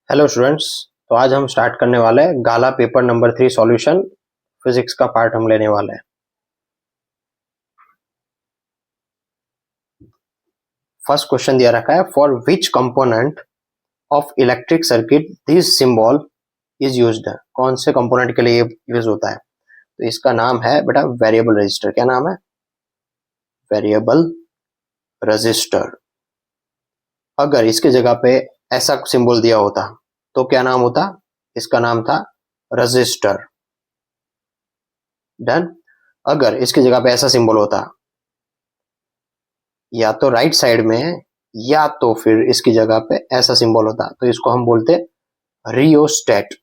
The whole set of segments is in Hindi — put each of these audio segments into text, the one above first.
Hello students. तो आज हम स्टार्ट करने वाले हैं गाला पेपर नंबर 3 सॉल्यूशन। फिजिक्स का पार्ट हम लेने वाले हैं। फर्स्ट क्वेश्चन दिया रखा है, for which component of electric circuit this symbol is used. कौन से कंपोनेंट के लिए यूज होता है? तो इसका नाम है बेटा वेरिएबल रजिस्टर। क्या नाम है? Variable resistor. अगर इसके जगह पे ऐसा सिंबल दिया होता तो क्या नाम होता? इसका नाम था रजिस्टर। डन। अगर इसकी जगह पे ऐसा सिंबल होता, या तो राइट साइड में, या तो फिर इसकी जगह पे ऐसा सिंबल होता, तो इसको हम बोलते रियोस्टेट।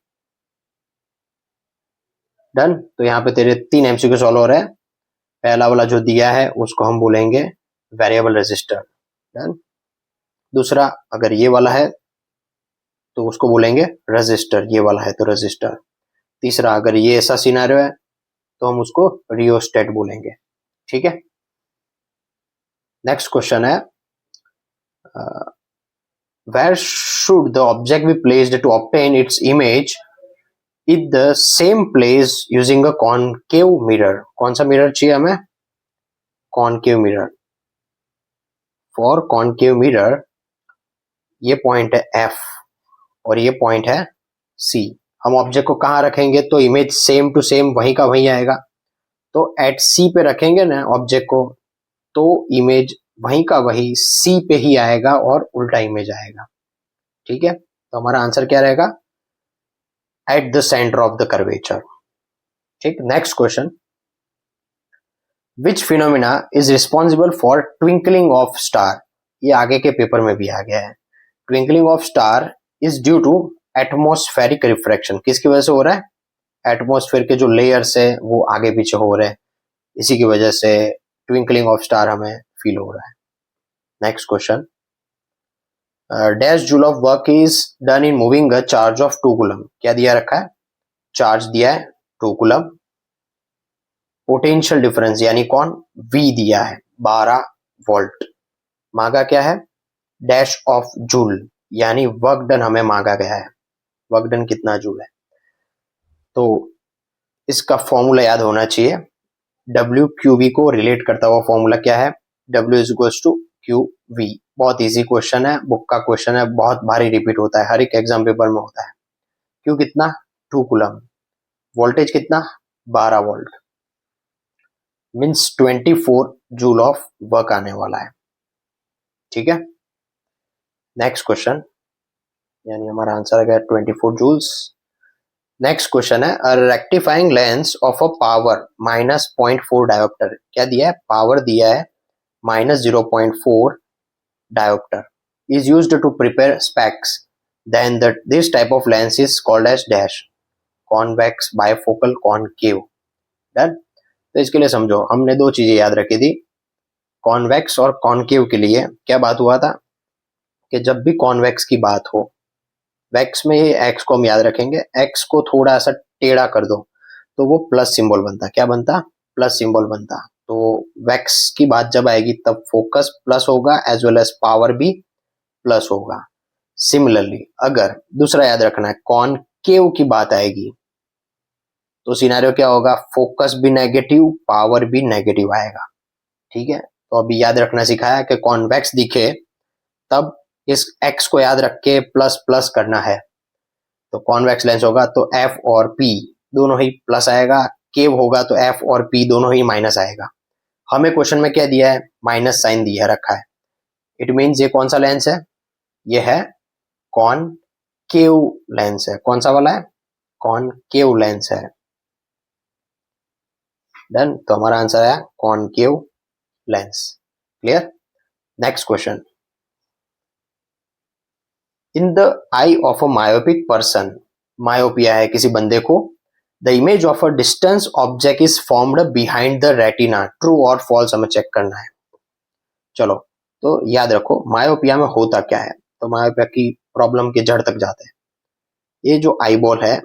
डन। तो यहाँ पे तेरे 3 एमसीक्यू सॉल्व हो रहे हैं। पहला वाला जो दिया है उसको हम बोलेंगे वेरिएबल रेजिस्टर। डन। दूसरा अगर ये वाला है तो उसको बोलेंगे रजिस्टर, ये वाला है तो रजिस्टर। तीसरा अगर ये ऐसा सिनेरियो है तो हम उसको रियोस्टेट बोलेंगे। ठीक है। नेक्स्ट क्वेश्चन है, where should the object be placed to obtain its image in the same place using a concave mirror? कौन सा मिरर चाहिए हमें? Concave mirror. For concave mirror ये पॉइंट है F और ये पॉइंट है C। हम ऑब्जेक्ट को कहाँ रखेंगे तो इमेज सेम टू सेम वहीं का वहीं आएगा। तो एट C पे रखेंगे ना ऑब्जेक्ट को, तो इमेज वहीं का वही C पे ही आएगा और उल्टा इमेज आएगा। ठीक है। तो हमारा आंसर क्या रहेगा? At the centre of the curvature. ठीक। Next question, which phenomena is responsible for twinkling of star? ये आगे के पेपर में भी आ गया है। Twinkling of star is due to atmospheric refraction. किसकी वजह से हो रहा है? एटमॉस्फेयर के जो लेयर्स है वो आगे पीछे हो रहे हैं, इसी की वजह से ट्विंकलिंग ऑफ स्टार हमें फील हो रहा है। Next question, dash joule of work is done in moving a charge of 2 coulomb. क्या दिया रखा है? चार्ज दिया है 2 कूलम। पोटेंशियल डिफरेंस यानी कौन? V दिया है 12 वोल्ट। मांगा क्या है? डैश ऑफ जूल यानी वर्क डन हमें मांगा गया है। वर्क डन कितना जूल है? तो इसका फॉर्मूला याद होना चाहिए। W QV को रिलेट करता हुआ फॉर्मूला क्या है? W is equal to QV। बहुत इजी क्वेश्चन है, बुक का क्वेश्चन है, बहुत भारी रिपीट होता है, हर एक एग्जाम पेपर में होता है। क्यों कितना? 2 कूलम। वोल्टेज कितना? 12 volt. Means 24 joule of work आने वाला है। ठीक है। नेक्स्ट क्वेश्चन, यानी हमारा आंसर आ गया 24 जूल्स। नेक्स्ट क्वेश्चन है, a rectifying lens of a power -0.4 dioptre. क्या दिया है? पावर दिया है -0.4 dioptre is used to prepare specs, then this type of lens is called as dash convex, bifocal, concave. Done. तो इसके लिए समझो, हमने 2 चीजें याद रखी थी। कॉन्वेक्स और कॉनकेव के लिए क्या बात हुआ था कि जब भी कॉन्वेक्स की बात हो, वैक्स में ये एक्स को हम याद रखेंगे, एक्स को थोड़ा सा टेढ़ा कर दो तो वो प्लस सिंबल बनता। क्या बनता? प्लस सिंबल बनता। तो वैक्स की बात जब आएगी तब फोकस प्लस होगा एज वेल एज पावर भी प्लस होगा। सिमिलरली अगर दूसरा याद रखना है, कॉनकेव की बात आएगी तो सिनेरियो क्या होगा? फोकस भी नेगेटिव, पावर भी नेगेटिव आएगा। ठीक है। तो अभी याद रखना सिखाया कि कॉन्वेक्स दिखे तब इस एक्स को याद रख के प्लस प्लस करना है। तो कॉन्वेक्स लेंस होगा तो एफ और पी दोनों ही प्लस आएगा, केव होगा तो एफ और पी दोनों ही माइनस आएगा। हमें क्वेश्चन में क्या दिया है? माइनस साइन दिया रखा है। इट मीन्स ये कौन सा लेंस है? ये है कॉनकेव लेंस है। कौन सा वाला है? कॉनकेव लेंस है। डन। तो हमारा आंसर है concave lens. Clear. Next question, in the I of a myopic person, myopia है किसी बंदे को, the image of a distance object is formed behind the retina. True और फॉल्स हमें चेक करना है। चलो, तो याद रखो मायोपिया में होता क्या है। तो मायोपिया की प्रॉब्लम के जड़ तक जाते हैं। ये जो आई बॉल है,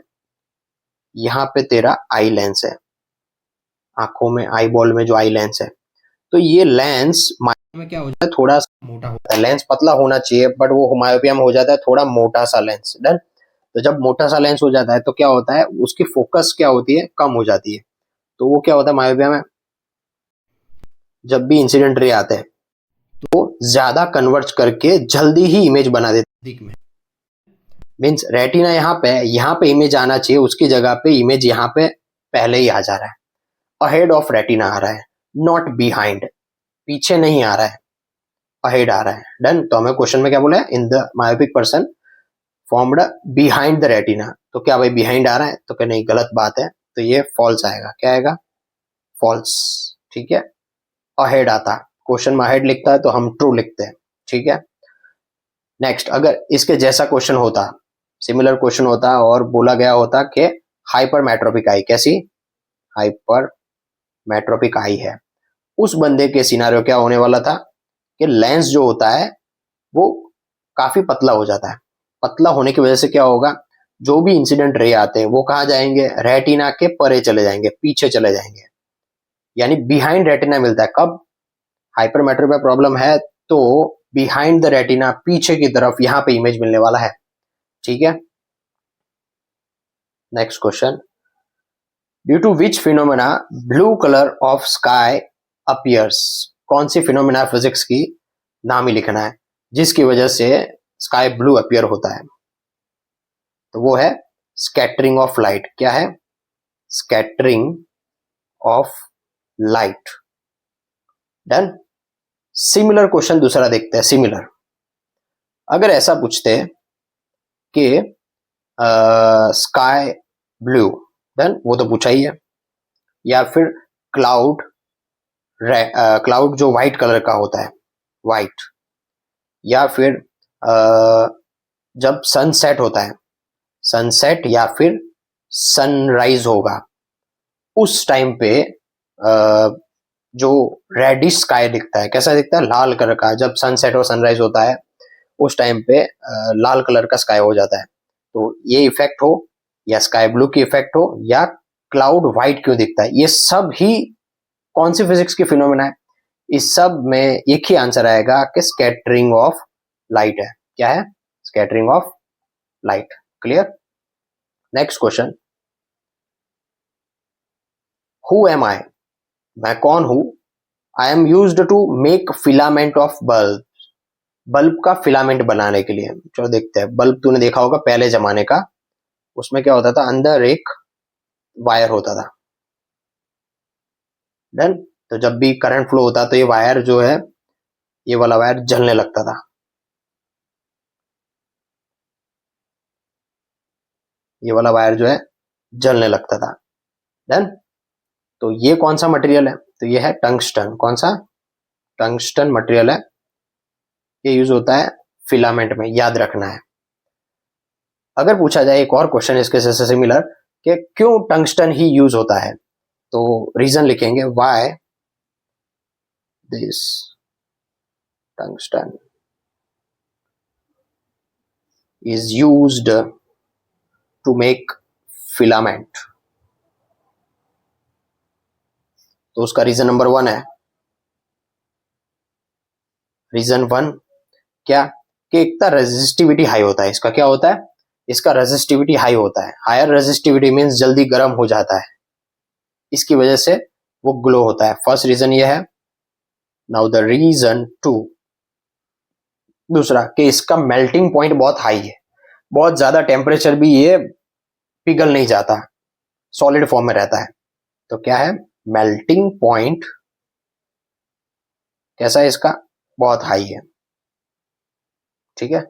यहाँ पे तेरा आई लेंस है, आंखों में आई बॉल में जो आई लेंस है, तो ये लेंस में क्या हो जाता है, थोड़ा सा मोटा होता है। लेंस पतला होना चाहिए बट वो मायोपिया में हो जाता है थोड़ा मोटा सा लेंस। डन। तो जब मोटा सा लेंस हो जाता है तो क्या होता है, उसकी फोकस क्या होती है, कम हो जाती है। तो वो क्या होता है मायोपिया में, जब भी इंसिडेंट रे आते हैं तो ज्यादा कन्वर्ट करके जल्दी ही इमेज बना देते हैं। मीन्स रेटिना यहाँ पे इमेज आना चाहिए, उसकी जगह पे इमेज यहाँ पे पहले ही आ जा रहा है, अहेड ऑफ रेटिना आ रहा है, नॉट बिहाइंड, पीछे नहीं आ रहा है, अहेड आ रहा है। डन। तो हमें क्वेश्चन में क्या बोला है, in the myopic person formed behind the retina. तो क्या भाई बिहाइंड आ रहा है, तो क्या नहीं, गलत बात है। तो ये फॉल्स आएगा। क्या आएगा, फॉल्स। ठीक है। अहेड आता, क्वेश्चन में अहेड लिखता है तो हम ट्रू लिखते हैं। ठीक है। नेक्स्ट, अगर इसके जैसा क्वेश्चन होता, सिमिलर क्वेश्चन होता और बोला गया होता कि हाइपरमेट्रोपिक आई, कैसी हाइपरमेट्रोपिक आई है, उस बंदे के सिनारियो क्या होने वाला था कि लेंस जो होता है वो काफी पतला हो जाता है। पतला होने की वजह से क्या होगा, जो भी इंसिडेंट रे आते हैं वो कहाँ जाएंगे, रेटिना के परे चले जाएंगे, पीछे चले जाएंगे, यानी बिहाइंड रेटिना मिलता है। कब हाइपरमेट्रोपिक प्रॉब्लम है तो बिहाइंड द रेटिना, पीछे की तरफ, यहां पे इमेज मिलने वाला है। ठीक है। Next question, due to which phenomena blue colour of sky appears. कौन सी फिनोमेना फिजिक्स की, नाम ही लिखना है, जिसकी वजह से स्काई ब्लू अपीयर होता है। तो वो है स्कैटरिंग ऑफ लाइट। क्या है, scattering of light. Done. Similar question दूसरा देखते हैं। सिमिलर, अगर ऐसा पूछते कि स्काई ब्लू, देन वो तो पूछा ही है, या फिर क्लाउड, क्लाउड जो व्हाइट कलर का होता है, व्हाइट, या फिर जब सनसेट होता है, सनसेट या फिर सनराइज होगा, उस टाइम पे जो रेडिश स्काई दिखता है, कैसा दिखता है, लाल कलर का। जब सनसेट और सनराइज होता है उस टाइम पे लाल कलर का स्काई हो जाता है। तो ये इफेक्ट हो, या स्काई ब्लू की इफेक्ट हो, या क्लाउड व्हाइट क्यों दिखता है, ये सब ही कौन सी फिजिक्स की फिनोमेना है। इस सब में एक ही आंसर आएगा कि स्कैटरिंग ऑफ लाइट है। क्या है, scattering of light. Clear. Next question, who am I, मैं कौन हूं, I am used to make filament of bulb, bulb का फिलामेंट बनाने के लिए। चलो देखते हैं, बल्ब तूने देखा होगा पहले जमाने का, उसमें क्या होता था, अंदर एक वायर होता था। डन। तो जब भी करंट फ्लो होता तो ये वायर जो है, ये वाला वायर जलने लगता था, ये वाला वायर जो है जलने लगता था। डन। तो ये कौन सा मटेरियल है, तो ये है टंगस्टन। कौन सा, टंगस्टन मटेरियल है, ये यूज होता है फिलामेंट में, याद रखना है। अगर पूछा जाए एक और क्वेश्चन इसके से सिमिलर, कि क्यों टंगस्टन ही यूज होता है, तो रीजन लिखेंगे, why this tungsten is used to make filament। तो उसका रीजन नंबर 1 है, रीजन 1 क्या, कि एक तो रेजिस्टिविटी हाई होता है। इसका क्या होता है, इसका रेजिस्टिविटी हाई होता है। हायर रेजिस्टिविटी मींस जल्दी गर्म हो जाता है, इसकी वजह से वो ग्लो होता है। फर्स्ट रीजन ये है। नाउ द रीजन 2, दूसरा, कि इसका मेल्टिंग पॉइंट बहुत हाई है, बहुत ज्यादा टेम्परेचर भी ये पिघल नहीं जाता, सॉलिड फॉर्म में रहता है। तो क्या है, मेल्टिंग पॉइंट कैसा है इसका, बहुत हाई है। ठीक है।